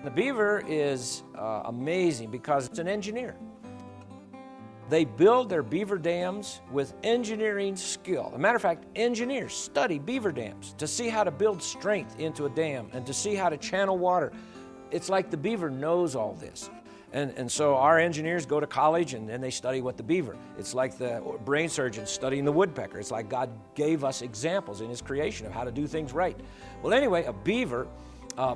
The beaver is amazing because it's an engineer. They build their beaver dams with engineering skill. As a matter of fact, engineers study beaver dams to see how to build strength into a dam and to see how to channel water. It's like the beaver knows all this. And so our engineers go to college and then they study what the beaver. It's like the brain surgeons studying the woodpecker. It's like God gave us examples in his creation of how to do things right. Well, anyway, a beaver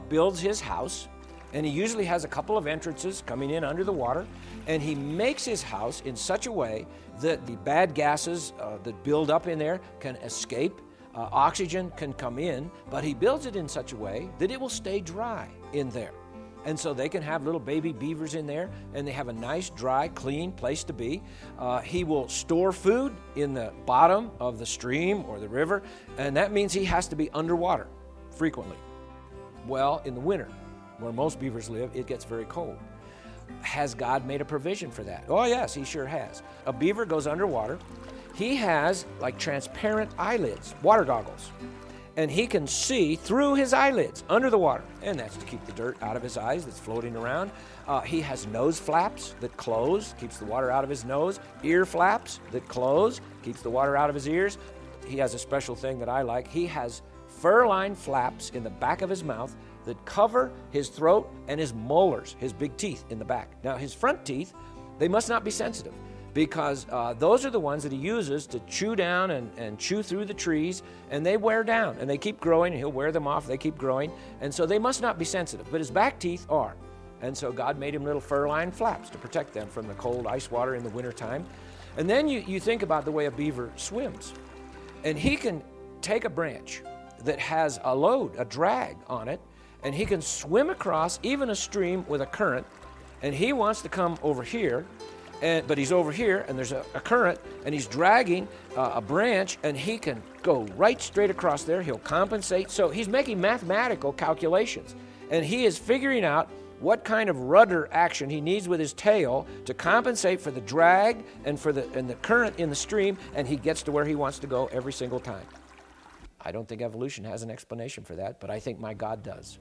builds his house, and he usually has a couple of entrances coming in under the water, and he makes his house in such a way that the bad gases that build up in there can escape, oxygen can come in, but he builds it in such a way that it will stay dry in there. And so they can have little baby beavers in there, and they have a nice, dry, clean place to be. He will store food in the bottom of the stream or the river, and that means he has to be underwater frequently. Well, in the winter, where most beavers live, it gets very cold. Has God made a provision for that? Oh yes, he sure has. A beaver goes underwater. He has like transparent eyelids, water goggles, and he can see through his eyelids under the water, and that's to keep the dirt out of his eyes that's floating around. He has nose flaps that close, keeps the water out of his nose, ear flaps that close, keeps the water out of his ears. He has a special thing that I like. He has fur-lined flaps in the back of his mouth that cover his throat and his molars, his big teeth in the back. Now his front teeth, they must not be sensitive because those are the ones that he uses to chew down and chew through the trees, and they wear down and they keep growing, and he'll wear them off, they keep growing, and so they must not be sensitive, but his back teeth are. And so God made him little fur-lined flaps to protect them from the cold ice water in the wintertime. And then you think about the way a beaver swims, and he can take a branch that has a load, a drag on it, and he can swim across even a stream with a current, and he wants to come over here, but he's over here, and there's a current, and he's dragging a branch, and he can go right straight across there. He'll compensate. So he's making mathematical calculations, and he is figuring out what kind of rudder action he needs with his tail to compensate for the drag and for the current in the stream, and he gets to where he wants to go every single time. I don't think evolution has an explanation for that, but I think my God does.